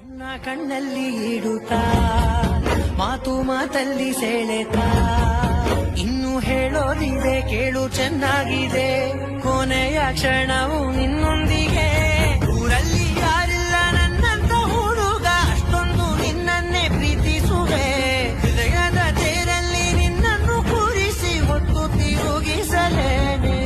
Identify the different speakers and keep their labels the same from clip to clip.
Speaker 1: ನನ್ನ ಕಣ್ಣಲ್ಲಿ ಇಡುತ್ತಾ ಮಾತು ಮಾತಲ್ಲಿ ಸೆಳೆತಾ ಇನ್ನು ಹೇಳೋದಿದೆ ಕೇಳು ಚೆನ್ನಾಗಿದೆ ಕೊನೆಯ ಕ್ಷಣವು ನಿನ್ನೊಂದಿಗೆ ಊರಲ್ಲಿ ಯಾರಿಲ್ಲ ನನ್ನಂತ ಹುಡುಗ ಅಷ್ಟೊಂದು ನಿನ್ನನ್ನೇ ಪ್ರೀತಿಸುವೆ ಹೃದಯದ ತೇರಲ್ಲಿ ನಿನ್ನನ್ನು ಕೂರಿಸಿ ಹೊತ್ತು ತಿರುಗಿಸಲೇನೆ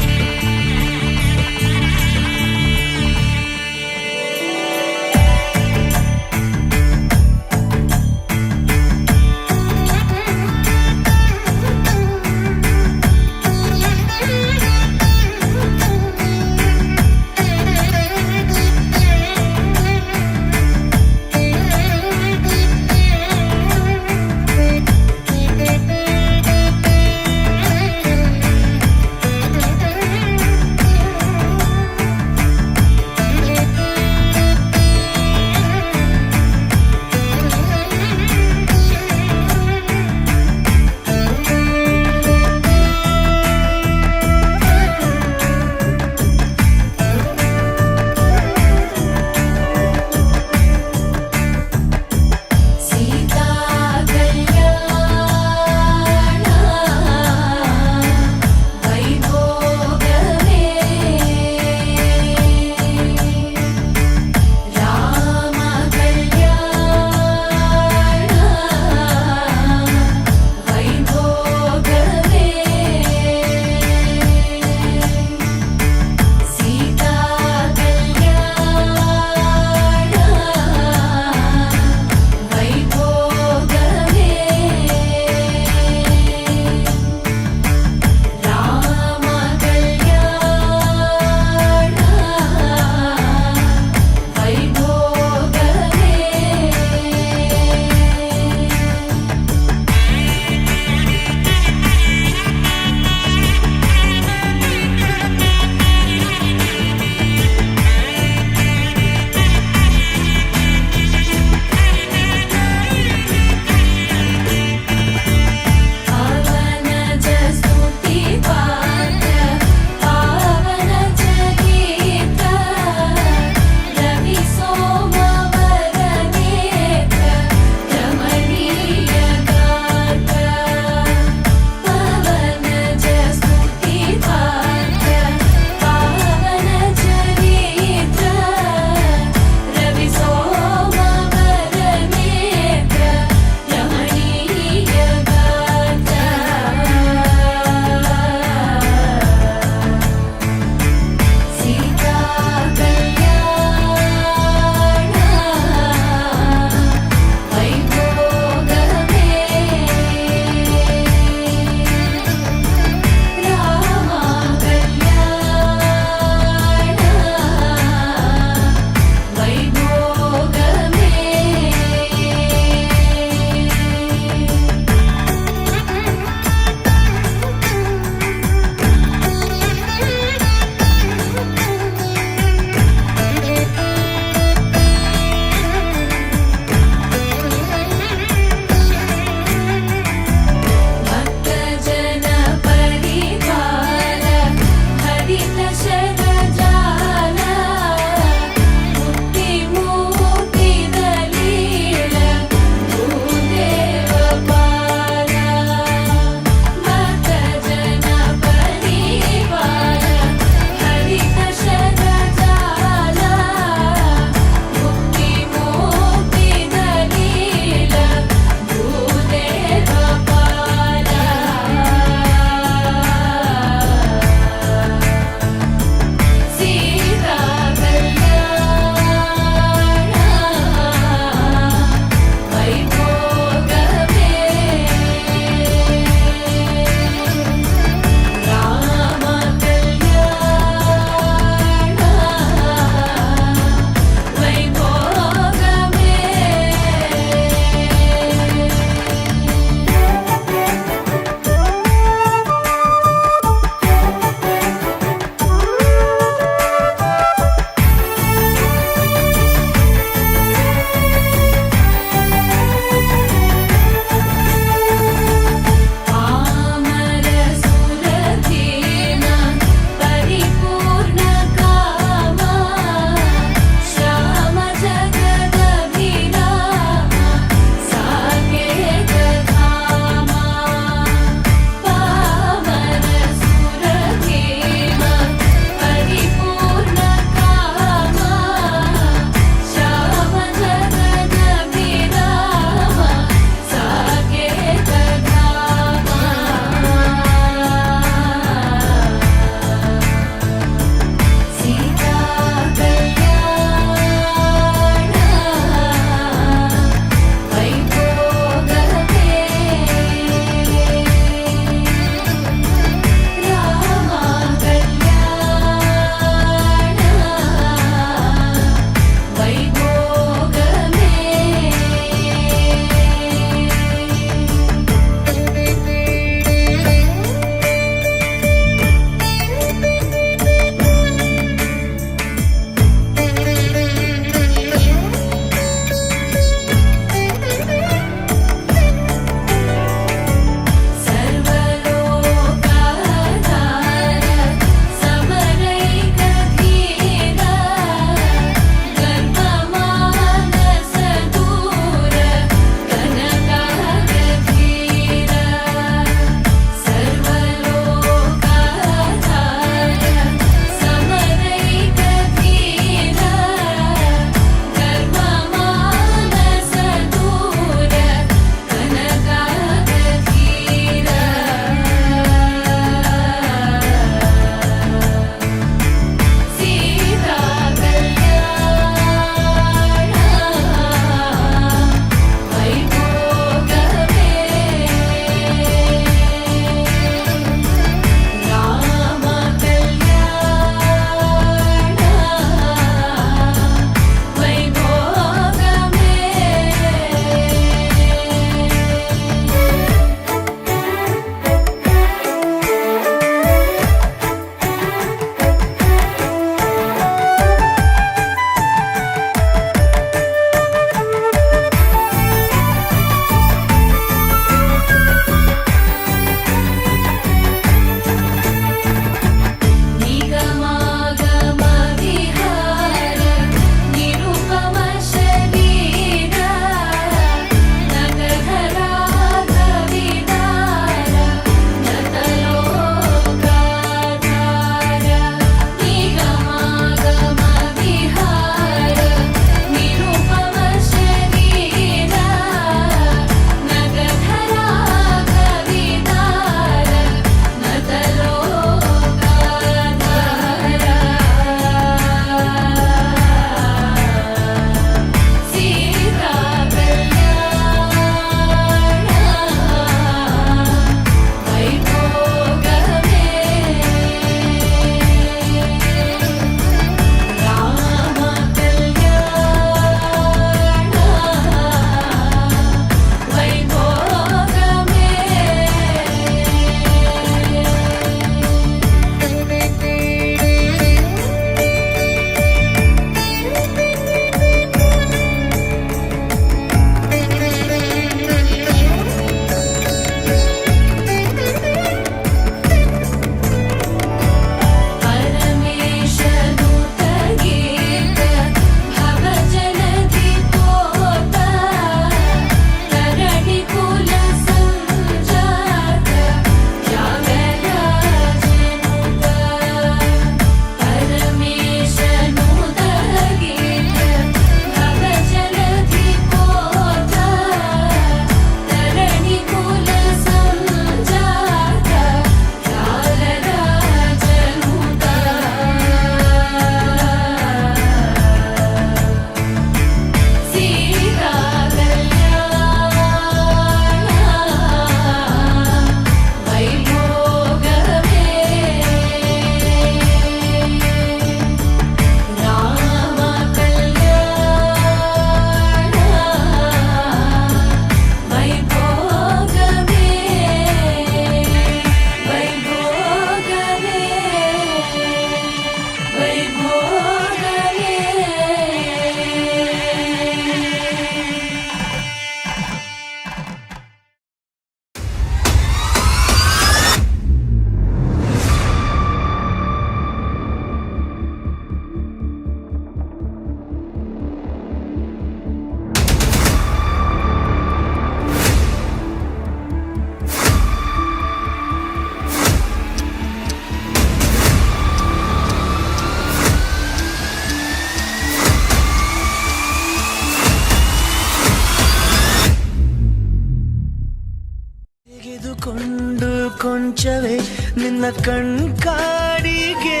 Speaker 1: ನಿನ್ನ ಕಣ್ಕಾಡಿಗೆ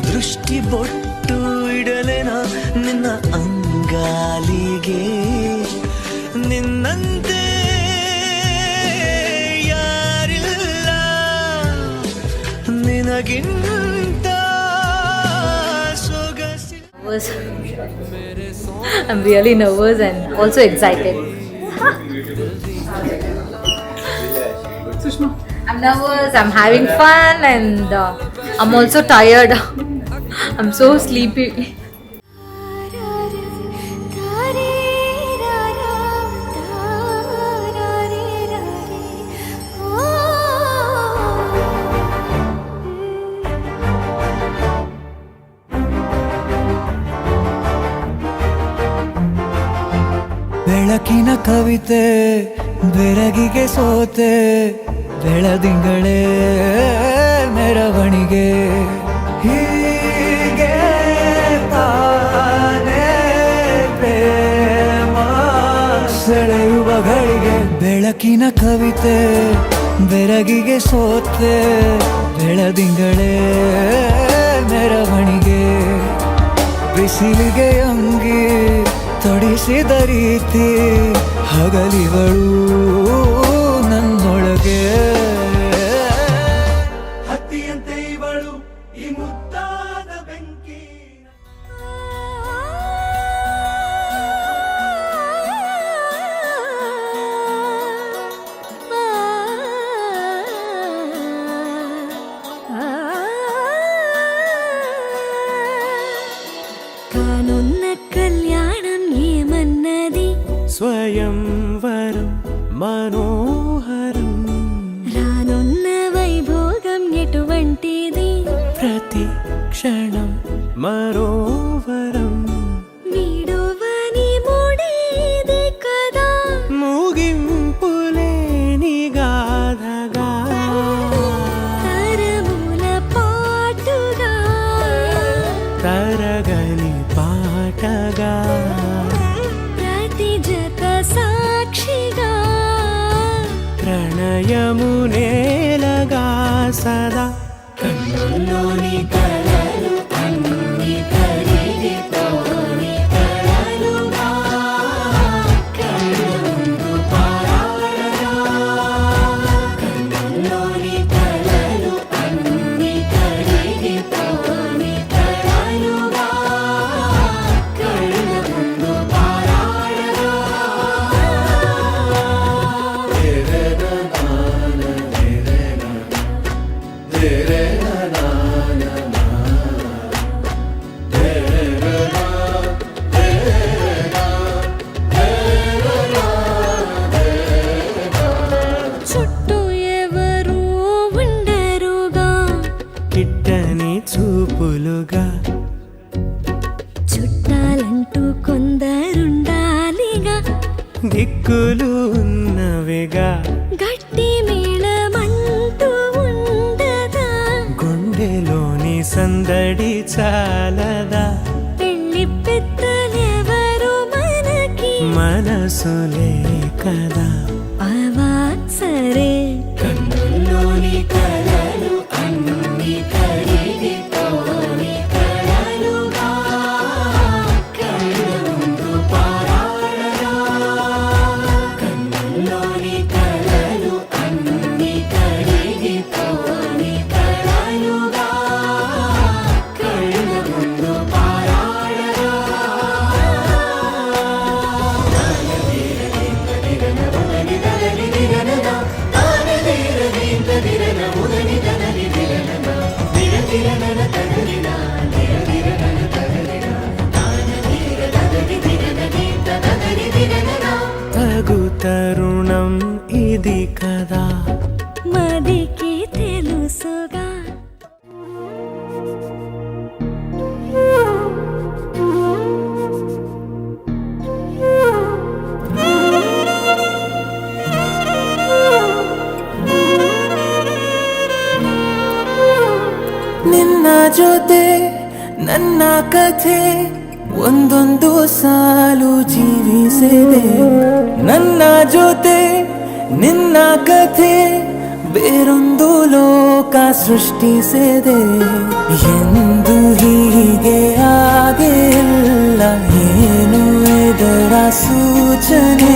Speaker 1: ದೃಷ್ಟಿ ಬೊಟ್ಟು ಇಡಲೆನ ನಿನ್ನ ಅಂಗಾಲಿಗೆ ನಿನ್ನಂತೆ ಯಾರಿಲ್ಲ ನಿನಗಿಂತ ಸೊಗಸಿ
Speaker 2: I'm really nervous and also excited. I'm nervous, I'm having fun, and I'm also tired. I'm so sleepy.
Speaker 1: ಬೆಳಕಿನ ಕವಿತೆ ಬೆರಗಿಗೆ ಸೋತೆ ಬೆಳದಿಂಗಳೇ ಮೆರವಣಿಗೆ ಹೀಗೆ ತಾನೇ ಪ್ರೇಮ ಸೆಳೆಯುವ ಗಳಿಗೆ ಬೆಳಕಿನ ಕವಿತೆ ಬೆರಗಿಗೆ ಸೋತೆ ಬೆಳದಿಂಗಳೇ ಮೆರವಣಿಗೆ ಬಿಸಿಲಿಗೆ ಅಂಗಿ ತೊಡಿಸಿದ ರೀತಿ ಹಗಲಿಗಳು ನನ್ನೊಳಗೆ ಹತ್ತಿಯಂತೆ ಇವಳು ಈ ಮುದ್ದಾದ ಬೆಂಕಿ
Speaker 3: కానున్న కళ్యాణం ఏమన్నది
Speaker 1: స్వయంవరం మనోహరం
Speaker 3: రానున్న వైభోగం ఎటువంటిది
Speaker 1: ప్రతి క్షణం మరోవరం
Speaker 3: వీడోవని మూడేది కదా
Speaker 1: ముగింపులేని గాథగా
Speaker 3: తరముల పాటుగా
Speaker 1: తరగని పాటగా
Speaker 3: ప్రతి జత సాక్షిగా
Speaker 1: ప్రణయము నేలగా సదా కన్నుల్లోని కలలు అన్ని కరిగిపోని కలలుగా కళ్ళ ముందు పారాడగా కన్నుల్లోని కలలు అన్ని కరిగిపోని కలలుగా కళ్ళ ముందు పారాడగా
Speaker 3: చుట్టూ ఎవరు ఉండరుగా
Speaker 1: కిట్టని చూపులుగా
Speaker 3: చుట్టాలంటూ కొందరుండాలిగా
Speaker 1: దిక్కులు ఉన్నవిగా
Speaker 3: గట్టి మేళమంటూ ఉండదా
Speaker 1: గుండెలోని సందడి చాలదా
Speaker 3: పెళ్లి పెద్దలెవరు మనకి
Speaker 1: మనసులే కదా
Speaker 3: అవా సరే
Speaker 1: కన్నుల్లోని కలలు అన్ని కరిగిపోని కలలుగా కళ్ళ ముందు పారాడగా కన్నుల్లోని కలలు అన్ని కరిగిపోని కలలుగా కళ్ళ ముందు పారాడగా తగు తరుణం ఇది కదా
Speaker 3: మదికి తెలుసుగా
Speaker 1: ನಿನ್ನ ಜೊತೆ ನನ್ನ ಕಥೆ ಒಂದೊಂದು ಸಾಲು ಜೀವಿಸಿದೆ ನನ್ನ ಜೊತೆ ನಿನ್ನ ಕಥೆ ಬೇರೊಂದು ಲೋಕ ಸೃಷ್ಟಿಸಿದೆ ಎಂದು ಹೀಗೆ ಆಗಿಲ್ಲ ಏನು ಇದರ ಸೂಚನೆ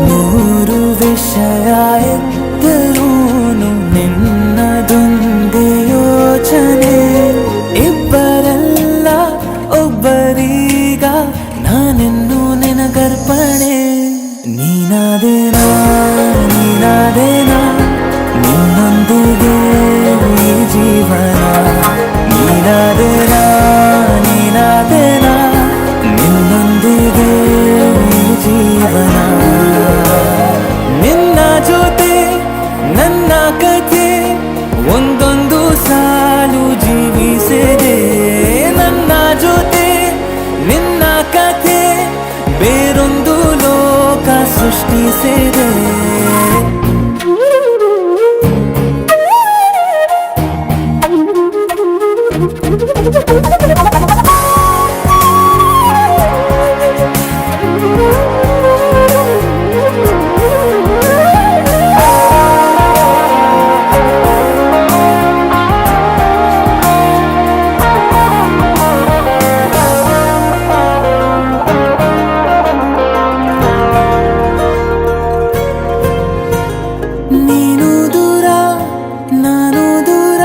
Speaker 1: ನೂರು ವಿಷಯ ಎತ್ತರೂನು ನಿನ್ನದೊಂದೇ ಯೋಚನೆ ಇಬ್ಬರಲ್ಲ ಒಬ್ಬರೀಗ ನಾನೆನ್ನು ನಿನಗರ್ಪಣೆ ನೀನಾದೇನಾ ನೀನಾದೇನಾ ನಿನ್ನೊಂದಿಗೆ ಈ ಜೀವನ ನೀನಾದೇನಾ ನೀನಾದೇನಾ ನಿನ್ನೊಂದಿಗೆ ಈ ಜೀವನ ನಿನ್ನ ಜೊತೆ ನನ್ನ ಕಥೆ ಒಂದೊಂದು ಸಾಲು ಜೀವಿಸಿದೆ ನನ್ನ ಜೊತೆ ನಿನ್ನ ಕಥೆ ಬೇರೊಂದು ಲೋಕ ಸೃಷ್ಟಿಸಿದೆ ನೀನು ದೂರ ನಾನು ದೂರ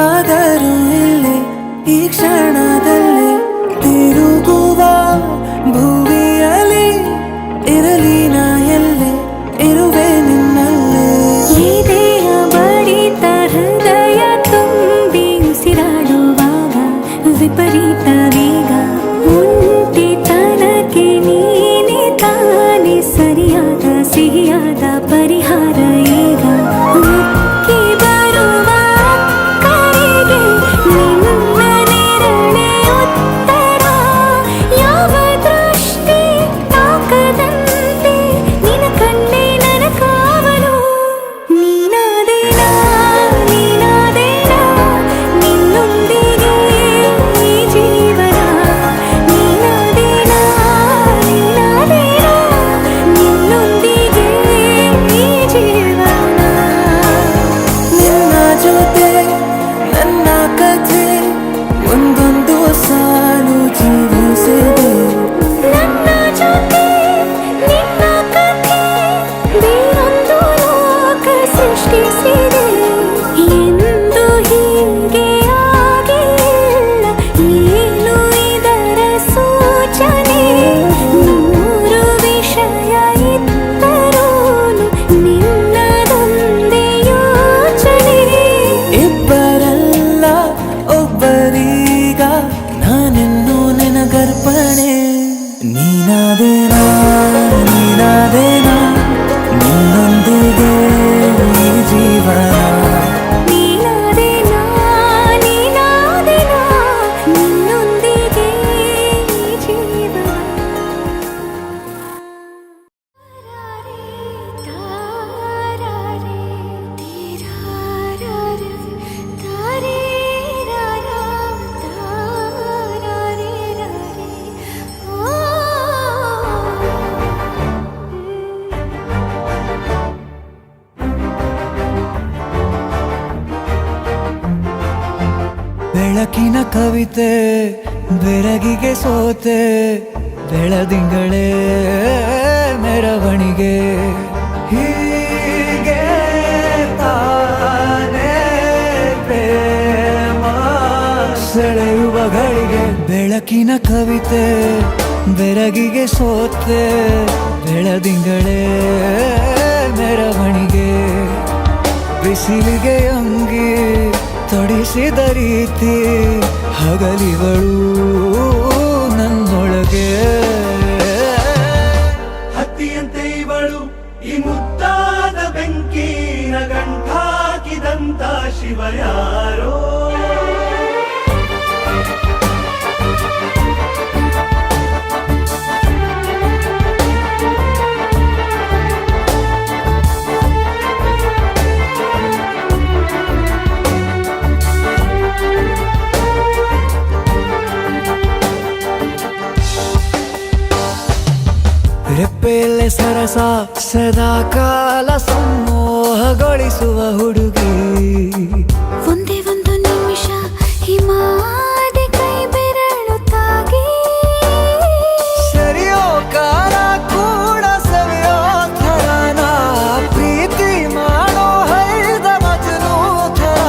Speaker 1: ಆದರೂ ಇಲ್ಲಿ ಈ ಕ್ಷಣದಲ್ಲಿ ತಿರುಗುವ ಭುವಿಯಲ್ಲಿ ಇರಲಿ ನಾ ಎಲ್ಲೆ ಇರುವೆ ನಿನ್ನಲ್ಲೇ
Speaker 3: ಎದೆಯ ಬಡಿತ ಹೃದಯ ತುಂಬಿ ಉಸಿರಾಡುವಾಗ ವಿಪರೀತ ವೇಗ ಒಂಟಿತನಕ್ಕೆ ನೀನೆ ತಾನೆ ಸರಿಯಾದ ಸಿಹಿಯಾದ ಪರಿಹಾರ ಈಗ ಉಕ್ಕಿ ಬರುವ ಕರೆಗೆ ನಿನ್ನ ನೆರಳೆ ಉತ್ತರ ಯಾವ ದೃಷ್ಟಿ ತಾಕದಂತೆ ನಿನ ಕಣ್ಣೆ ನನ್ನ ಕಾವಲು ನೀನಾದೇನಾ ನೀನಾದೇನಾ ನಿನ್ನೊಂದಿಗೆ ಈ ಜೀವನ ನೀನಾದೇನಾ ನೀನಾದೇನಾ ನಿನ್ನೊಂದಿಗೆ ಈ ಜೀವನ
Speaker 1: ನಿನ್ನ ಜೊತೆ ನನ್ನ ಕಥೆ ಒಂದೊಂದು ಸಾಲು ಜೀವಿಸಿದೆ
Speaker 3: ನನ್ನ ಜೊತೆ ನಿನ್ನ ಕಥೆ ಬೇರೊಂದು ಲೋಕ ಸೃಷ್ಟಿಸಿದೆ ಎಂದು ಹೀಗೆ ಆಗಿಲ್ಲ ಏನು ಇದರ ಸೂಚನೆ ನೂರು ವಿಷಯ ಇತ್ತರೂನು ನಿನ್ನದೊಂದೇ ಯೋಚನೆ
Speaker 1: ಇಬ್ಬರಲ್ಲ ಒಬ್ಬರೀಗ ನಾನೆನ್ನು ನಿನಗರ್ಪಣೆ ನೀನಾದೇನಾ ನೀನಾದೇನಾ ನಿನ್ನೊಂದಿಗೆ ಈ ಜೀವನ
Speaker 3: ನೀನಾದೇನಾ ನೀನಾದೇನಾ ನಿನ್ನೊಂದಿಗೆ ಈ ಜೀವನ ತಾರಾರೆ ತೀರಾರೆ ತಾರೆ ರಾರಾ ತಾರಾರೆ ರಾರೆ ಓ
Speaker 1: ಬೆಳಕಿನ ಕವಿತೆ ಬೆರಗಿಗೆ ಸೋತೆ ಬೆಳದಿಂಗಳೇ ಮೆರವಣಿಗೆ ಹೀಗೆ ತಾನೇ ಪ್ರೇಮ ಸೆಳೆಯುವ ಗಳಿಗೆ ಬೆಳಕಿನ ಕವಿತೆ ಬೆರಗಿಗೆ ಸೋತೆ ಬೆಳದಿಂಗಳೇ ಮೆರವಣಿಗೆ ಬಿಸಿಲಿಗೆ ಅಂಗಿ ತೊಡಿಸಿದ ರೀತಿ ಹಗಲಿಗಳು ನನ್ನೊಳಗೆ
Speaker 4: ಹತ್ತಿಯಂತೆ ಇವಳು ಈ ಮುದ್ದಾದ ಬೆಂಕಿನ ಗಂಟಾಕಿದಂತ ಶಿವ ಯಾರೋ
Speaker 1: ರೆಪ್ಪೆಯಲ್ಲೇ ಸರಸ ಸದಾ ಕಾಲ ಸಂಮೋಹಗೊಳಿಸುವ ಹುಡುಗಿ.
Speaker 3: ಒಂದೇ ಒಂದು ನಿಮಿಷ ಹಿಮಾದಿ ಕೈ ಬೆರಳು ತಾಗಿ
Speaker 1: ಸರಿಯೋ ಕಾಲ ಕೂಡ ಸವಿಯೋ ಥರನ ಪ್ರೀತಿ ಮಾಡೋ ಹೈದ ಮಜನು ಥರ.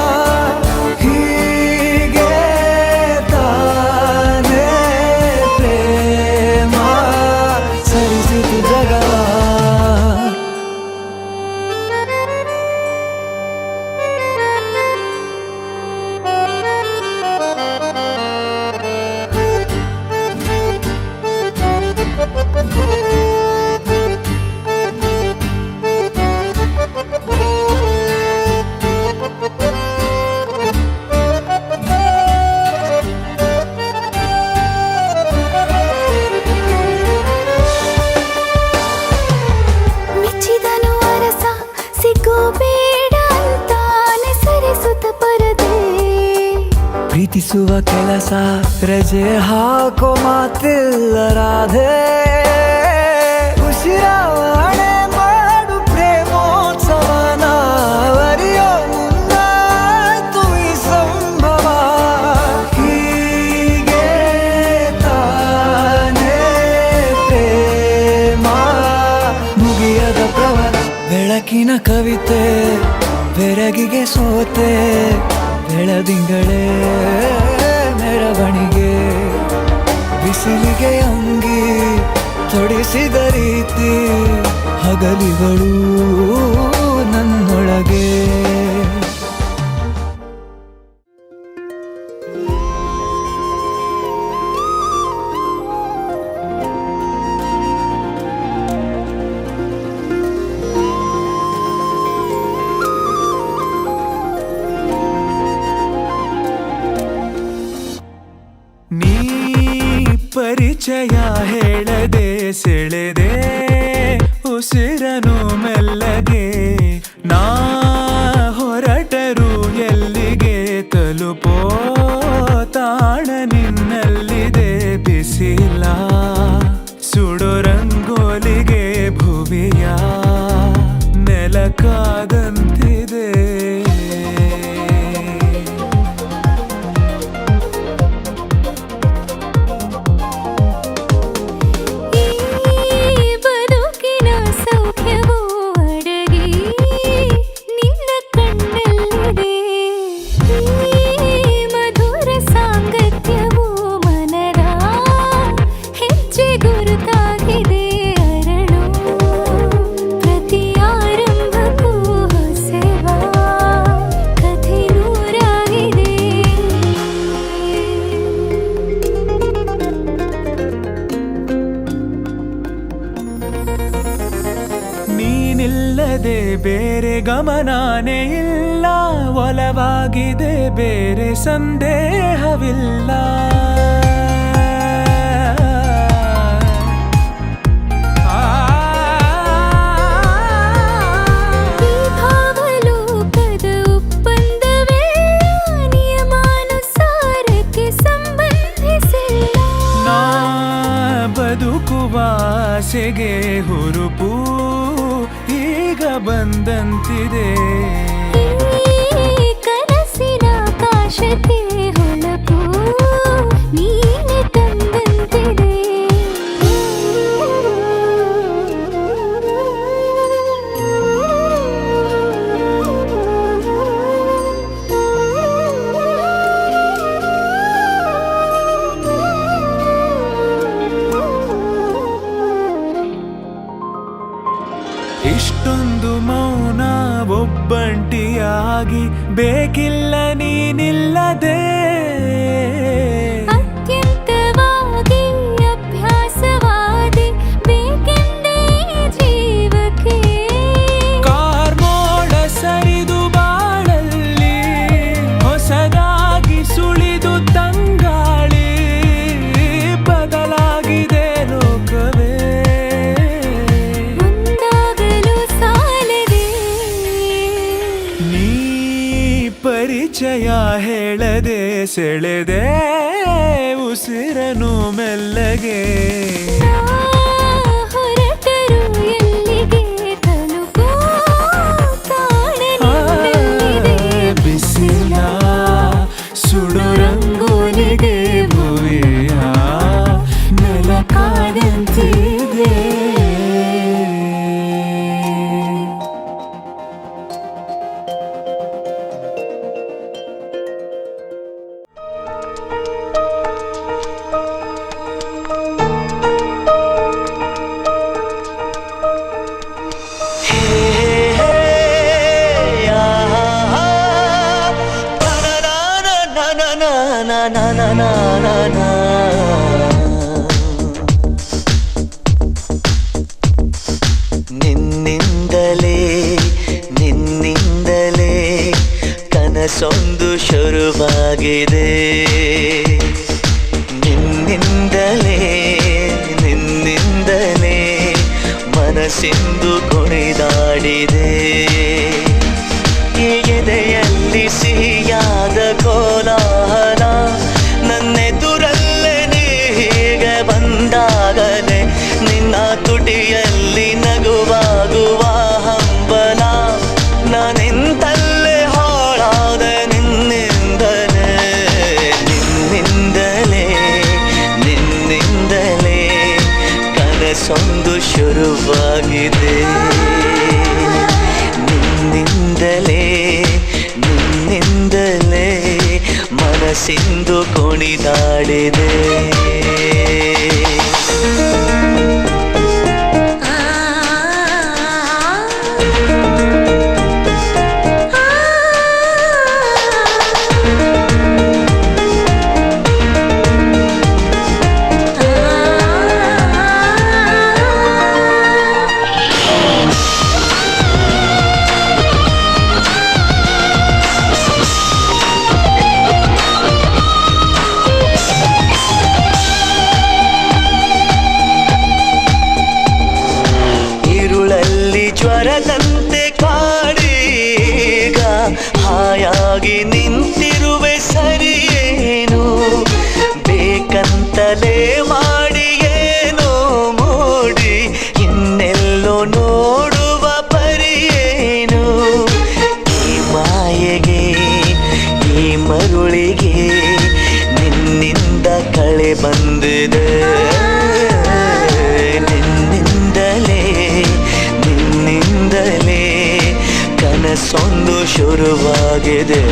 Speaker 1: ಹೀಗೆ ತಾನೇ ಪ್ರೇಮ ಸರಿಸಿತು ಜಗವ.
Speaker 3: ಮೆಚ್ಚಿದನು ಅರಸ ಸಿಗೋ ಬೇಡ ಅಂತಾನೆ ಸರಿಸುತ್ತ ಪರದೆ.
Speaker 1: ಪ್ರೀತಿಸುವ ಕೆಲಸ ರಜೆ ಹಾಕೋ ಮಾತಿಲ್ಲ ರಾಧೆ. ಉಸಿರಾವಣೆ ಮಾಡು ಪ್ರೇಮೋತ್ಸವನ ಅರಿಯೋ ಮುಂದಾಯ್ತು ಈ ಸಂಭವ. ಹೀಗೆ ತಾನೇ ಪ್ರೇಮ ಮುಗಿಯದ ಪ್ರವರ. ಬೆಳಕಿನ ಕವಿತೆ ಬೆರಗಿಗೆ ಸೋತೆ ಬೆಳದಿಂಗಳೇ ಮೆರವಣಿಗೆ. ಬಿಸಿಲಿಗೆ ಅಂಗಿ ತೊಡಿಸಿದ ರೀತಿ ಹಗಲಿಗಳು ನನ್ನೊಳಗೆ. ನೀ ಪರಿಚಯ ಹೇಳದೆ ಸೆಳೆದೆ ಉಸಿರನು ಮೆಲ್ಲಗೆ. ನಾ ಹೊರಟರು ಎಲ್ಲಿಗೆ ತಲುಪೋ ತಾಣ ನಿನ್ನಲ್ಲಿದೆ. ಬಿಸಿಲ ಸುಡೋ ರಂಗೋಲಿಗೆ ಭುವಿಯ ನೆಲಕಾದಂತಿದೆ.
Speaker 3: ಬದುಕಿನ ಸೌಖ್ಯವೋ ಅಡಗಿ ನಿನ್ನ ಕಣ್ಣಲ್ಲಿದೆ. ಮಧುರ ಸಾಂಗತ್ಯವೋ ಮನದ ಹೆಜ್ಜೆ ಗುರುತಾಗಿದೆ. ಅರಳು ಪ್ರತಿ ಆರಂಭಕ್ಕೂ ಹೊಸವ ಕಥೆ ನೂರಾಗಿದೆ.
Speaker 1: ನೀನಿಲ್ಲದೆ ಬೇರೆ ಗಮನಾನೇ ಇಲ್ಲ. ಒಲವಾಗಿದೆ ಬೇರೆ ಸಂದೇಹವಿಲ್ಲ.
Speaker 3: ಈ ಭಾವಲೋಕದ ಒಪ್ಪಂದವೆಲ್ಲ ನಿಯಮಾನುಸಾರಕ್ಕೆ ಸಂಬಂಧಿಸಿಲ್ಲ.
Speaker 1: ನಾ ಬದುಕುವ ಆಸೆಗೆ ಹುರುಪು ಈಗ ಬಂದಂತಿದೆ.
Speaker 3: ಈ ಕನಸಿನ ಆಕಾಶಕ್ಕೆ ಹೊಳಪು ನೀನೆ ತಂದಂತಿದೆ.
Speaker 1: ಇಷ್ಟೊಂದು ಮೌನ ಒಬ್ಬಂಟಿಯಾಗಿ ಬೇಕಿಲ್ಲ ನೀನಿಲ್ಲದೆ.
Speaker 3: ಅತ್ಯಂತವಾಗಿ ಅಭ್ಯಾಸವಾದಿ ಬೇಕೆಂದೇ ಜೀವಕ್ಕೆ.
Speaker 1: ಕಾರ್ಮೋಡ ಸರಿದು ಬಾಳಲ್ಲಿ ಹೊಸದಾಗಿ ಸುಳಿದು ತಂಗಾಳಿ. ಬದಲಾಗಿದೆ ಲೋಕವೇ
Speaker 3: ಮುಂದಾಗಲು ಸಾಲದೆ.
Speaker 1: ನೀ ಪರಿಚಯ ಹೇಳದೆ ಸೆಳೆದೆ ಉಸಿರನು ಮೆಲ್ಲಗೆ.
Speaker 3: ಹೊರಟ
Speaker 5: ನಾ ನಾ ನಾ ನಾ ನಾ. ನಿನ್ನಿಂದಲೇ ನಿನ್ನಿಂದಲೇ ಕನಸೊಂದು ಶುರುವಾಗಿದೆ. ನಿನ್ನಿಂದಲೇ ನಿನ್ನಿಂದಲೇ ಮನಸ್ಸಿಂದು ಕುಣಿದಾಡಿದೆ. ಎದೆಯಲ್ಲಿ ಸಿಹಿಯಾದ ಕೋಲಾಹಲ ನನ್ನೆದುರಲ್ಲೇ ನೀ ಹೀಗೆ ಬಂದಾಗಲೇ ನಿನ್ನ ತುಟಿಯಲ್ಲಿ ನಗುವಾಗುವ ಹಂಬಲ ನಾನಿಂತಲ್ಲೇ ಹಾಳಾದ ನಿನ್ನಿಂದಲೇ. ನಿನ್ನಿಂದಲೇ ನಿನ್ನಿಂದಲೇ ಕನಸೊಂದು ಶುರುವಾಗಿದೆ. ನಿನ್ನಿಂದಲೇ ನಿನ್ನಿಂದಲೇ ಮನಸ್ಸಿಂದು ಕುಣಿದಾಡಿದೆ. ಜ್ವರದಂತೆ ಕಾಡೀಗ ಹಾಯಾಗಿ ನಿಂತಿರುವೆ ಸರಿಯೇನು ಬೇಕಂತಲೇ ಮಾಡಿ ಏನೋ ಮೂಡಿ ಇನ್ನೆಲ್ಲೋ ನೋಡುವ ಪರಿಯೇನು. ಈ ಮಾಯೆಗೆ ಈ ಮರುಳಿಗೆ ನಿನ್ನಿಂದ ಕಳೆ ಬಂದಿದೆ. ನಿನ್ನಿಂದಲೇ ನಿನ್ನಿಂದಲೇ ಕನಸೊಂದು ಶುರುವಾಗಿದೆ.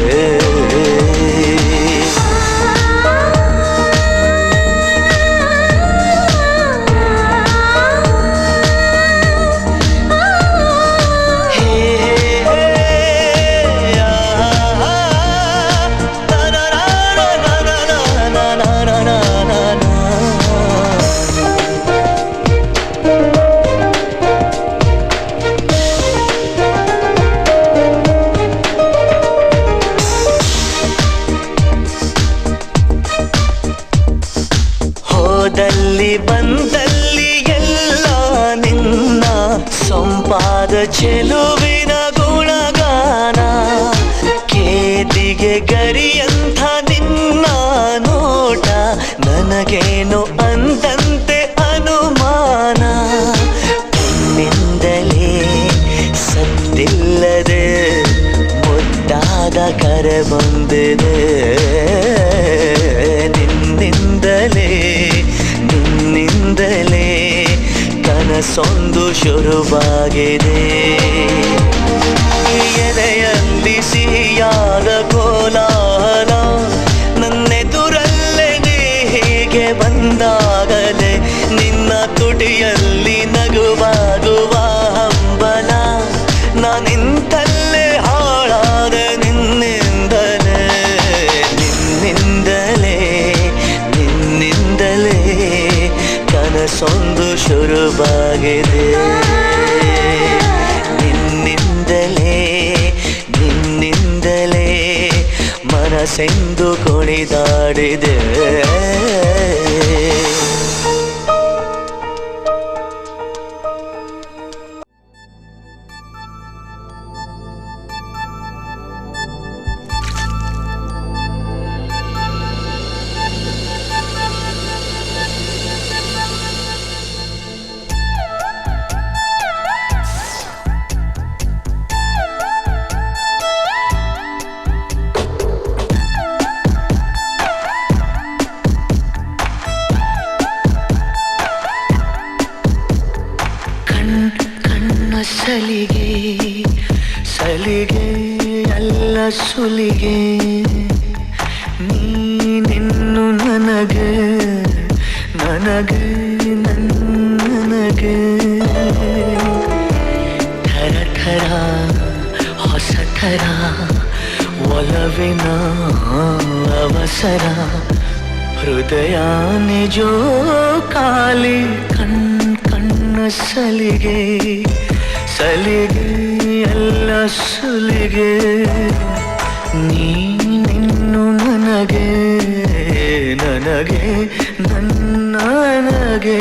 Speaker 5: ಹೋದಲ್ಲಿ ಬಂದಲ್ಲಿ ಎಲ್ಲ ನಿನ್ನ ಸೊಂಪಾದ ಚೆಲುವಿನ ಗುಣಗಾನ. ಕೇದಿಗೆ ಗರಿಯಂಥ ನಿನ್ನ ನೋಟ ನನಗೇನು ಅಂದಂತೆ ಅನುಮಾನ. ನಿನ್ನಿಂದಲೇ ಸದ್ದಿಲ್ಲದೆ ಮುದ್ದಾದ ಕರೆ ಬಂದಿದೆ. ನಿನ್ನಿಂದಲೇ ನಿನ್ನಿಂದಲೇ ಕನಸೊಂದು ಶುರುವಾಗಿದೆ. ಎದೆಯಲ್ಲಿ ಸಿಹಿಯಾದ ಕೋಲಾಹಲ ನನ್ನೆದುರಲ್ಲೇ ನೀ ಹೀಗೆ ಬಂದಾಗಲೇ ನಿನ್ನ ತುಟಿಯಲ್ಲಿ ನಗುವಾಗುವ ಹಂಬಲ ನಾನಿಂತಲ್ಲೇ ಹಾಳಾದ ನಿನ್ನಿಂದಲೇ. ನಿನ್ನಿಂದಲೇ ನಿನ್ನಿಂದಲೇ ಕನಸೊಂದು ಶುರುವಾಗಿದೆ. ನಿನ್ನಿಂದಲೇ ನಿನ್ನಿಂದಲೇ ಮನಸ್ಸೆಂದು ಕುಣಿದಾಡಿದೆ. ಸಲಿಗೆ ಸಲಿಗೆ ಎಲ್ಲ ಸುಲಿಗೆ ನೀನಿನ್ನು ನನಗೆ ನನಗೆ ನನಗೆ ಥರ ಥರ ಹೊಸ ಥರ ಒಲವಿನ ಅವಸರ ಹೃದಯ ನಿಜೋ ಕಾಲಿ ಕಣ್ಣ ಸಲಿಗೆ ಸಲಿಗೆ ಎಲ್ಲ ಸುಲಿಗೆ ನೀನಿನ್ನು ನನಗೆ ನನಗೆ ನನಗೆ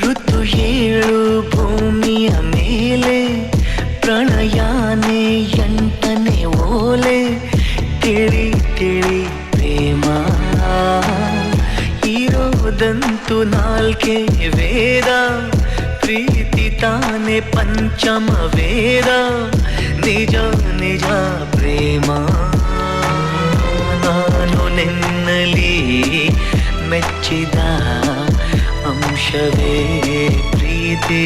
Speaker 5: ಋತು ಏಳು ಭೂಮಿಯ ಮೇಲೆ ಪ್ರಣಯಾನೆ ಎಂಟನೇ ಓಲೆ ತಿಳಿ ತಿಳಿ ಪ್ರೇಮ ಇರೋದಂತೂ ನಾಲ್ಕೆ ವೇದ ಪ್ರೀತಿ ತಾನೆ ಪಂಚಮ ವೇದ ನಿಜ ನಿಜ ಪ್ರೇಮ ನಾನು ನಿನ್ನಲಿ ಮೆಚ್ಚಿದ ಅಂಶವೇ ಪ್ರೀತಿ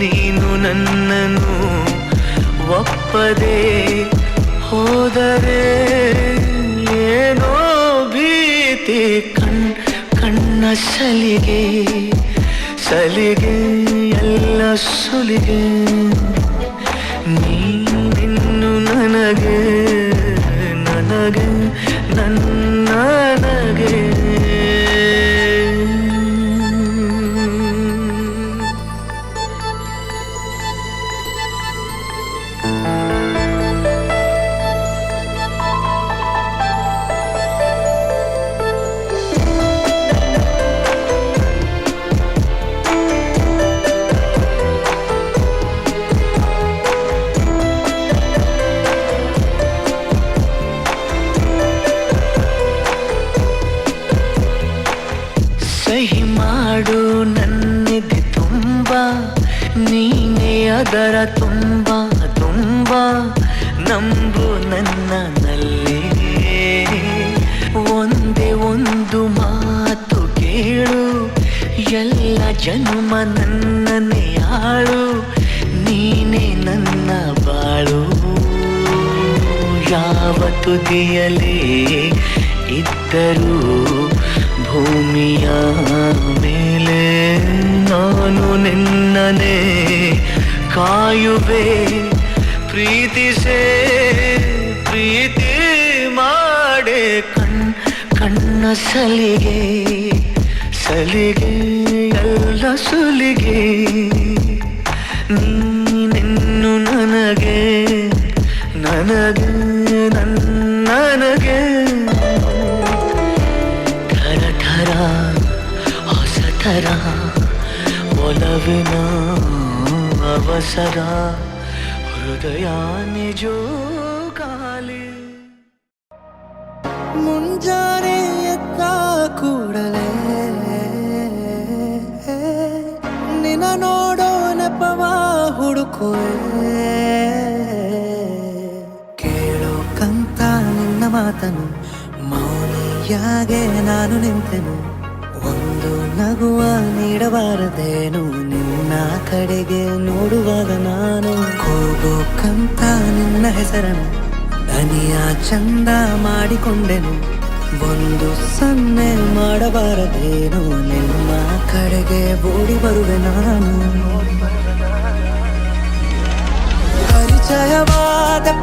Speaker 5: ನೀನು ನನ್ನನ್ನು ಒಪ್ಪದೆ ಹೋದರೆ ಏನೋ ಭೀತಿ ಕಣ್ಣ ಸಲಿಗೆ ಸಲಿಗೆ ಎಲ್ಲ ಸುಲಿಗೆ ನೀನಿನ್ನು ನನಗೆ ನನಗೆ ನನಗೆ ಸಹಿ ಮಾಡು ನನ್ನಿದೆ ತುಂಬ ನೀನೇ ಅದರ ತುಂಬ ತುಂಬ ನಂಬು ನನ್ನಲ್ಲಿ ಒಂದೇ ಒಂದು ಮಾತು ಕೇಳು ಎಲ್ಲ ಜನ್ಮ ನನ್ನನ್ನೇ ಆಳು ನೀನೇ ನನ್ನ ಬಾಳು ಯಾವ ತುದಿಯಲೇ ಇದ್ದರೂ ಭೂಮಿಯ ಮೇಲೆ ನಾನು ನಿನ್ನನೆ ಕಾಯುವೆ ಪ್ರೀತಿಸೇ ಪ್ರೀತಿ ಮಾಡೆ ಕಣ್ಣ ಸಲಿಗೆ ಸಲಿಗೆ ಎಲ್ಲ ಸುಲಿಗೆ ನೀನಿನ್ನು ನನಗೆ ನನಗೆ ನನಗೆ ಥರ ಹೊಸ ಥರ ಒಲವಿನ ಅವಸರ ಹೃದಯ ನಿಜೋ ಕಾಲಿ
Speaker 1: ಮುಂಜಾನೆ ಎದ್ದ ಕೂಡಲೇ ನಿನ್ನ ನೋಡೋ ನೆಪವ ಹುಡುಕುವೆ ಕೇಳೋಕಂತ ನಿನ್ನ ಮಾತನು ಮೌನಿಯಾಗೆ ನಾನು ನಿಂತೆನು ಒಂದು ನಗುವ ನೀಡಬಾರದೇನು ನಿನ್ನ ಕಡೆಗೆ ನೋಡುವಾಗ ನಾನು ಕೂಗೋಕಂತ ನಿನ್ನ ಹೆಸರನ್ನು ದನಿಯ ಚಂದ ಮಾಡಿಕೊಂಡೆನು ಒಂದು ಸನ್ನೆ ಮಾಡಬಾರದೇನು ನಿಮ್ಮ ಕಡೆಗೆ ಓಡಿ ಬರುವೆ ನಾನು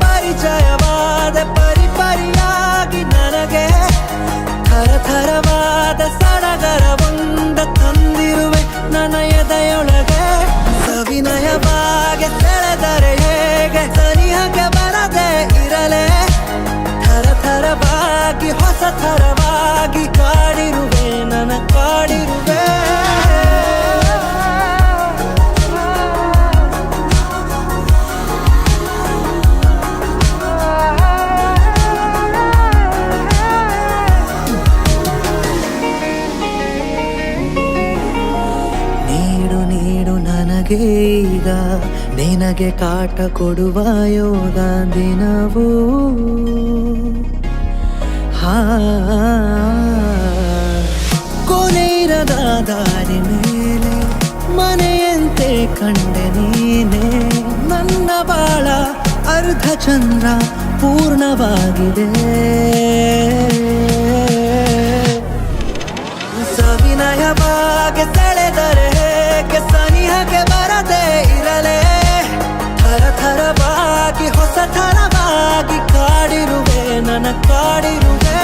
Speaker 1: ಪರಿಚಯವಾದ ಪರಿಪರಿಯಾಗಿ ನನಗೆ ಥರಥರವಾದ ಸಡಗರ ಒಂದ ತಂದಿರುವೆ ನನ್ನ ಎದೆಯೊಳಗೆ ಸವಿನಯವಾಗಿ ಸೆಳೆದರೆ ಹೇಗೆ ಸನಿಹಕ್ಕೆ ಬರದೆ ಇರಲೇ ಥರಥರವಾಗಿ ಹೊಸ ಥರವಾಗಿ ಕಾಡಿರುವೆ ನನ್ನ ಕಾಡಿರುವೆ ಯಾಕೆ ಈಗ ನಿನಗೆ ಕಾಟ ಕೊಡುವ ಯೋಗ ದಿನವೂ ಕೊನೆ ಇರದ ದಾರಿ ಮೇಲೆ ಮನೆಯಂತೆ ಕಂಡೆ ನೀನೆ ನನ್ನ ಬಾಳ ಅರ್ಧ ಚಂದ್ರ ಪೂರ್ಣವಾಗಿದೆ ಸವಿನಯವಾಗಿ ಸೆಳೆದರೆ ಹೇಗೆ ಸನಿಹಕ್ಕೆ ಬರದೆ ಇರಲೇ ಥರ ಥರವಾಗಿ ಹೊಸ ಥರವಾಗಿ ಕಾಡಿರುವೆ ನನ್ನ ಕಾಡಿರುವೆ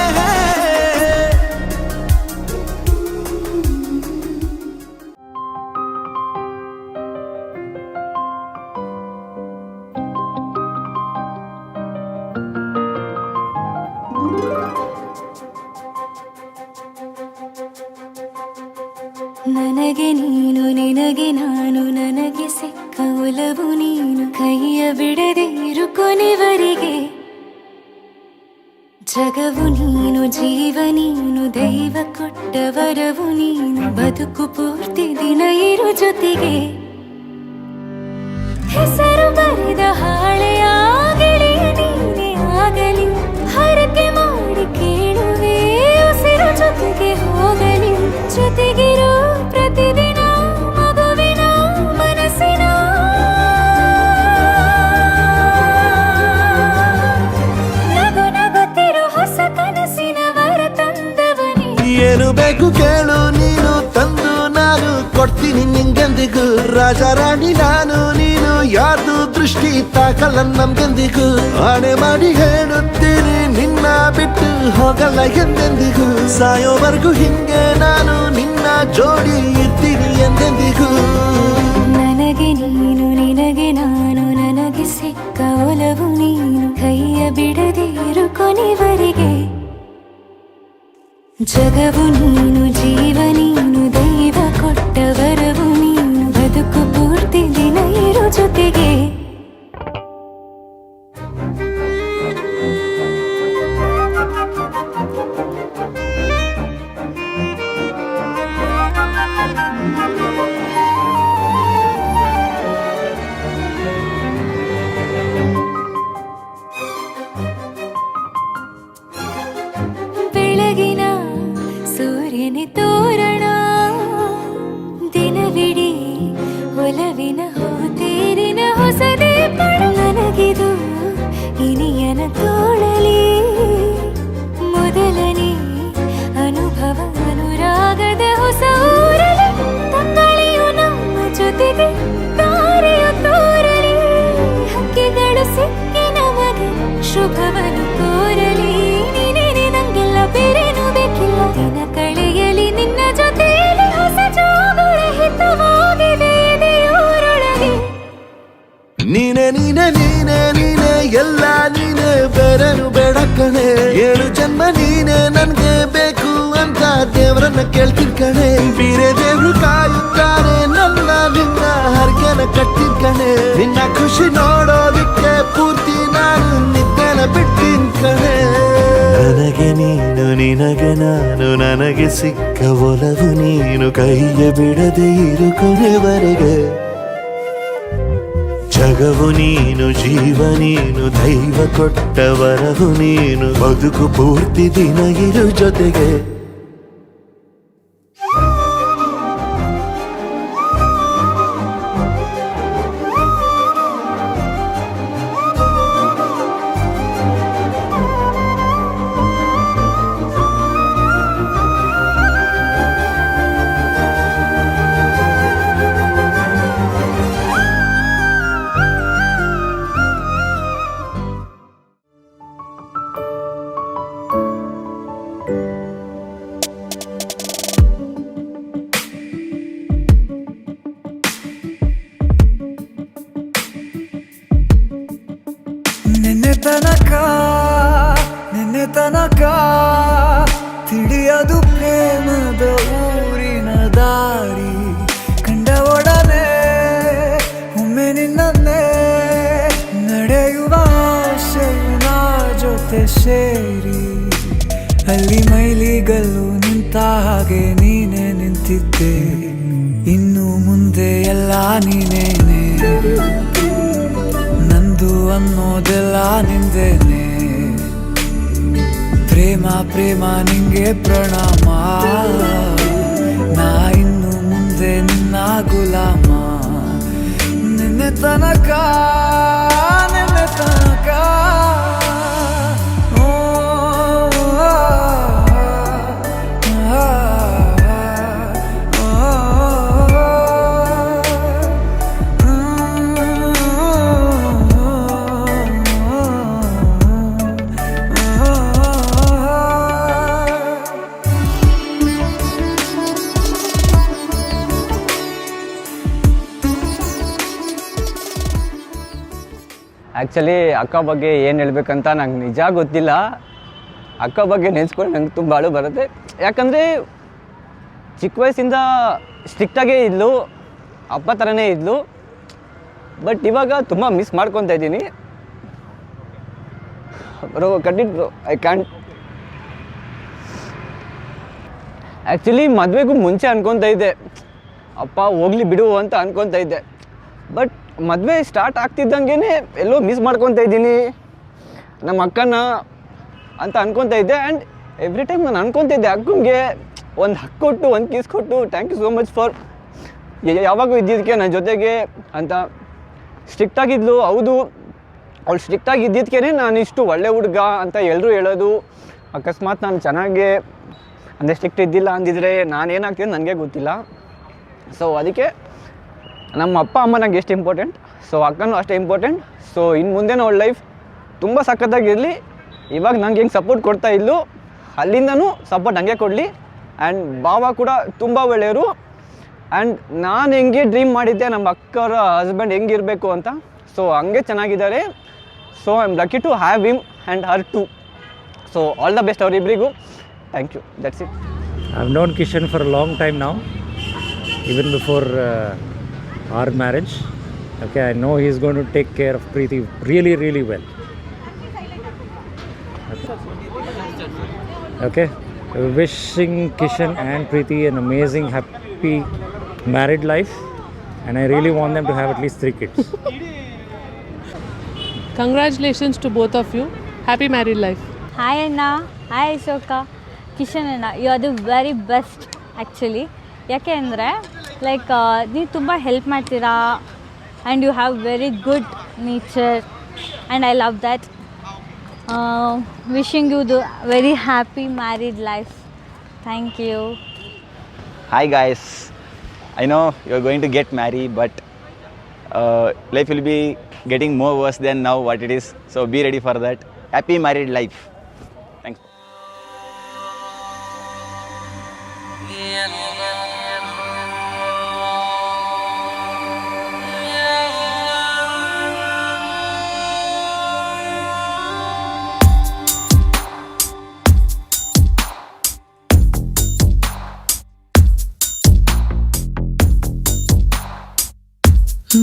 Speaker 3: ನನಗೆ ನೀನು ನಿನಗೆ ನಾನು ನನಗೆ ಸಿಕ್ಕ ಒಲವು ನೀನು ಕೈಯ ಬಿಡದೆ ಇರು ಕೊನೆವರೆಗೆ ಜಗವು ನೀನು ಜೀವ ನೀನು ದೈವ ಕೊಟ್ಟ ವರವು ನೀನು ಬದುಕು ಪೂರ್ತಿ ದಿನ ಇರು ಜೊತೆಗೆ ಹೆಸರು ಬರೆದ ಹಾಳೆಯಾಗಲಿ ನೀನೇ ಆಗಲಿ ಹರಕೆ ಮಾಡಿ ಕೇಳುವೆ ಉಸಿರು ಜೊತೆಗೆ ಹೋಗಲಿ ಜೊತೆಗಿರೋ ಪ್ರತಿದಿನ ಮಗುವಿನ ಮನಸ್ಸಿನ ನಗು ನಗುತ್ತಿರೋ ಹೊಸ ಕನಸಿನ ವರ ತಂದವನೇ
Speaker 1: ಏನು ಬೇಕು ಕೇಳು ನೀನು ತಂದು ನಾನು ಕೊಡ್ತೀನಿ ನಿಂಗೆಂದಿಗೂ ರಾಜ ರಾಣಿ ನಾನು ನೀನು ಯಾರ್ದು ದೃಷ್ಟಿ ತಾಕಲ್ಲ ನಮ್ಗೆಂದಿಗೂ ಆಣೆ ಮಾಡಿ ಹೇಳುತ್ತೀನಿ ನಿನ್ನ ಬಿಟ್ಟು ಹೋಗಲ್ಲ ಎಂದೆಂದಿಗೂ ಸಾಯೋವರೆಗೂ ಹಿಂಗೆ ನಾನು ನಿನ್ನ ಜೋಡಿ ಇರ್ತೀನಿ ಎಂದೆಂದಿಗೂ
Speaker 3: ನನಗೆ ನೀನು ನಿನಗೆ ನಾನು ನನಗೆ ಸಿಕ್ಕ ಒಲವು ನೀನು ಕೈಯ ಬಿಡದೆ ಇರು ಕೊನೆವರೆಗೆ ಜಗವು ನೀನು ಜೀವ ನೀನು ದೈವ ಕೊಟ್ಟ ವರವು ನೀನು ಬದುಕು ಪೂರ್ತಿ ದಿನ ಇರು ಜೊತೆಗೆ ಬೆಳಗಿನ ಸೂರ್ಯನ ತೋರಣ ದಿನವಿಡೀ ಒಲವಿನ ಹೋತೇರಿನ ಹೊಸದೇ ಪಡ ನನಗಿದು ಇನಿಯನ ತೋಳಲಿ ಮೊದಲನೇ ಅನುಭವ ಅನುರಾಗದ ಹೊಸ ಊರಲಿ ತಂಗಳಿಯು ನಮ್ಮ ಜೊತೆಗೆ ತಾರೆಯು ತೋರಲಿ ಹಕ್ಕಿಗಳು ಸಿಕ್ಕಿ ನಮಗೆ ಶುಭವನ್ನು ಕೋರಲಿ ನೀನೇ ನಂಗೆಲ್ಲ ಬೇರೇನು ಬೇಕಿಲ್ಲ ದಿನ ಕಳೆಯಲಿ ನಿನ್ನ ಜೊತೆಯಲ್ಲಿ ಹೊಸ ಜೋಗುಳ ಹಿತವಾಗಿದೆ ದೇವರೊಳಗೆ
Speaker 1: ನೀನೆ ನೀನೆ ನೀನೆ ನೀನೆ ಎಲ್ಲ ನೀನೆ ಬೇರೆನು ಬೇಡ ಕಣೆ 7 ಜನ್ಮ ನೀನೆ ನನ್ಗೆ ಬೇಕು ಅಂತ ದೇವ್ರನ್ನ ಕೇಳ್ತೀನಿ ಕಣೆ ಬೇರೆ ದೇವ್ರು ಕಾಯುತ್ತಾರೆ ನನ್ನ ನಿನ್ನ ಹರ್ಗೆನ ಕಟ್ಟಿನ ಕಣೆ ನಿನ್ನ ಖುಷಿ ನೋಡೋದಿಕ್ಕೆ ಪೂರ್ತಿ ನಾನು ನಿದ್ದೆನ ಬಿಟ್ಟಿನ್ ಕಣೆ ನನಗೆ ನೀನು ನಿನಗೆ ನಾನು ನನಗೆ ಸಿಕ್ಕ ಒಲವು ನೀನು ಕೈಯ ಬಿಡದೆ ಇರು ಕೊನೆವರೆಗೆ ಜಗವು ನೀನು ಜೀವ ನೀನು ದೈವ ಕೊಟ್ಟ ವರವು ನೀನು ಬದುಕು ಪೂರ್ತಿ ದಿನ ಇರು ಜೊತೆಗೆ ನಿನ್ನೆ ತನಕ ತಿಳಿಯದು ಪ್ರೇಮದ ಊರಿನ ದಾರಿ ಕಂಡ ಒಡನೆ ಒಮ್ಮೆ ನಿನ್ನೇ ನಡೆಯುವ ಆಸೆಯ ಜೊತೆ ಸೇರಿ ಅಲ್ಲಿ ಮೈಲಿಗಲ್ಲು ನಿಂತ ಹಾಗೆ ನೀನೆ ನಿಂತಿದ್ದೆ ಇನ್ನು ಮುಂದೆ ಎಲ್ಲ ನೀನೆ
Speaker 6: ಬಂದಿದ್ದೇನೆ ಪ್ರೇಮ ಪ್ರೇಮ ನಿಂಗೆ ಪ್ರಣಾಮ ನಾ ಇನ್ನು ಮುಂದೆ ನಿನ್ನ ಗುಲಾಮ ನಿನ್ನೆ ತನಕ ಓ, ಆ, ಆ,
Speaker 7: ಆ್ಯಕ್ಚುಲಿ ಅಕ್ಕ ಬಗ್ಗೆ ಏನು ಹೇಳ್ಬೇಕಂತ ನಂಗೆ ನಿಜ ಗೊತ್ತಿಲ್ಲ. ಅಕ್ಕ ಬಗ್ಗೆ ನೆನೆಸ್ಕೊಂಡು ನಂಗೆ ತುಂಬ ಅಳು ಬರುತ್ತೆ. ಯಾಕಂದರೆ ಚಿಕ್ಕ ವಯಸ್ಸಿಂದ ಸ್ಟ್ರಿಕ್ಟಾಗೇ ಇದ್ಲು, ಅಪ್ಪ ಥರನೇ ಇದ್ಲು. ಬಟ್ ಇವಾಗ ತುಂಬ ಮಿಸ್ ಮಾಡ್ಕೊತಾ ಇದ್ದೀನಿ ಬ್ರೋ. ಕಂಡಿಟ್ ಬ್ರೋ, ಐ ಕ್ಯಾಂಟ್. ಆ್ಯಕ್ಚುಲಿ ಮದುವೆಗೂ ಮುಂಚೆ ಅನ್ಕೊತಾ ಇದ್ದೆ ಅಪ್ಪ ಹೋಗ್ಲಿ ಬಿಡು ಅಂತ ಅನ್ಕೊತಾ ಇದ್ದೆ. ಬಟ್ ಮದುವೆ ಸ್ಟಾರ್ಟ್ ಆಗ್ತಿದ್ದಂಗೆ ಎಲ್ಲೋ ಮಿಸ್ ಮಾಡ್ಕೊತಾ ಇದ್ದೀನಿ ನಮ್ಮ ಅಕ್ಕನ ಅಂತ ಅನ್ಕೊತಾ ಇದ್ದೆ. ಆ್ಯಂಡ್ ಎವ್ರಿ ಟೈಮ್ ನಾನು ಅನ್ಕೊತಿದ್ದೆ ಅಕ್ಕಂಗೆ ಒಂದು ಹಕ್ಕು ಕೊಟ್ಟು ಒಂದು ಕಿಸ್ ಕೊಟ್ಟು thank you so much for ಯಾವಾಗೂ ಇದ್ದಿದ್ದಕ್ಕೆ ನನ್ನ ಜೊತೆಗೆ ಅಂತ. ಸ್ಟ್ರಿಕ್ಟಾಗಿದ್ಲು, ಹೌದು, ಅವಳು ಸ್ಟ್ರಿಕ್ಟಾಗಿ ಇದ್ದಿದ್ದಕ್ಕೆ ನಾನು ಇಷ್ಟು ಒಳ್ಳೆ ಹುಡುಗ ಅಂತ ಎಲ್ಲರೂ ಹೇಳೋದು. ಅಕಸ್ಮಾತ್ ನಾನು ಚೆನ್ನಾಗೆ ಅಂದರೆ ಸ್ಟ್ರಿಕ್ಟ್ ಇದ್ದಿಲ್ಲ ಅಂದಿದ್ರೆ ನಾನೇನಾಗ್ತೀನಿ ನನಗೆ ಗೊತ್ತಿಲ್ಲ. ಸೊ ಅದಕ್ಕೆ ನಮ್ಮ ಅಪ್ಪ ಅಮ್ಮ ನಂಗೆ ಎಷ್ಟು ಇಂಪಾರ್ಟೆಂಟ್, ಸೊ ಅಕ್ಕನೂ ಅಷ್ಟೇ ಇಂಪಾರ್ಟೆಂಟ್. ಸೊ ಇನ್ನು ಮುಂದೆನೂ ಅವಳ ಲೈಫ್ ತುಂಬ ಸಖತ್ತಾಗಿರಲಿ. ಇವಾಗ ನಂಗೆ ಹೆಂಗೆ ಸಪೋರ್ಟ್ ಕೊಡ್ತಾ ಇದ್ಲು ಅಲ್ಲಿಂದನೂ ಸಪೋರ್ಟ್ ಹಂಗೆ ಕೊಡಲಿ. ಆ್ಯಂಡ್ ಭಾವ ಕೂಡ ತುಂಬ ಒಳ್ಳೆಯವರು. ಆ್ಯಂಡ್ ನಾನು ಹೆಂಗೆ ಡ್ರೀಮ್ ಮಾಡಿದ್ದೆ ನಮ್ಮ ಅಕ್ಕರ ಹಸ್ಬೆಂಡ್ ಹೆಂಗಿರಬೇಕು ಅಂತ, ಸೊ ಹಂಗೆ ಚೆನ್ನಾಗಿದ್ದಾರೆ. So I am lucky to have him and her too. So all the best ಅವರಿಬ್ಬರಿಗೂ. Thank you, that's it.
Speaker 8: I've known Kishan for a long time now, even before our marriage. Okay, I know he's going to take care of Preeti really, really well. Okay, wishing Kishan and Preeti an amazing, happy married life, and I really want them to have at least 3 kids.
Speaker 9: Congratulations to both of you. Happy married life.
Speaker 10: Hi Anna, hi Ashoka. Kishan ಅಣ್ಣ, you are the very best actually. ಯಾಕೆ ಅಂದರೆ like ನೀವು ತುಂಬ help ಮಾಡ್ತೀರಾ and you have very good nature and I love that. Wishing you the very happy married life. Thank you.
Speaker 11: Hi guys, I know you're going to get married, but life will be getting more worse than now what it is. So be ready for that. Happy married life. Thanks.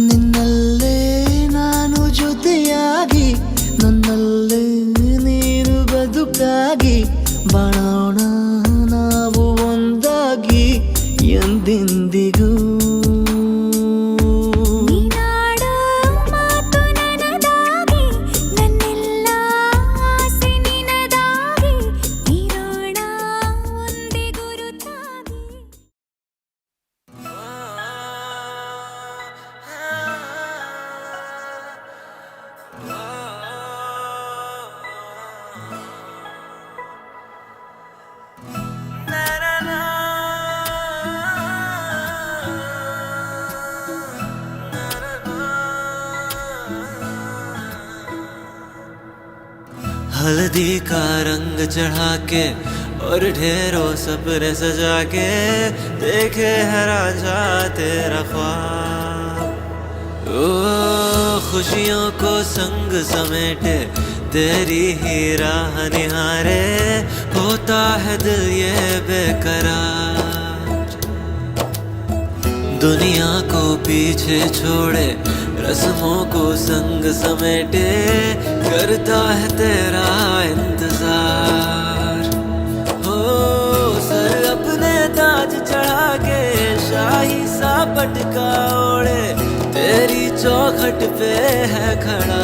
Speaker 1: ನಿನ್ನಲ್ಲೇ ನಾನು ಜೊತೆಯಾಗಿ, ನನ್ನಲ್ಲೇ ನೀನು ಬದುಕಾಗಿ, ಬಾಳೋಣ ನಾವು ಒಂದಾಗಿ ಎಂದೆಂದಿಗೂ.
Speaker 5: हल्दी का रंग चढ़ा के और ढेरों सपने सजा के देखे है राजा तेरा ख्वाब। ओ खुशियों को संग समेटे तेरी ही राह निहारे, होता है दिल ये बेकरार। दुनिया को पीछे छोड़े रस्मों को संग समेटे, करता है तेरा इंतजार। हो सर अपने ताज चढ़ा के शाही सा पटका ओढ़े, तेरी चौखट पे है खड़ा।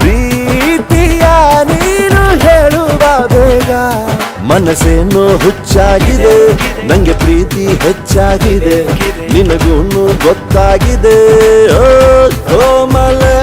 Speaker 1: ಮನಸ್ಸೇನೋ ಹುಚ್ಚಾಗಿದೆ, ನಂಗೆ ಪ್ರೀತಿ ಹೆಚ್ಚಾಗಿದೆ, ನಿನಗೂನು ಗೊತ್ತಾಗಿದೆ. ಓ ಕೋಮಲೆ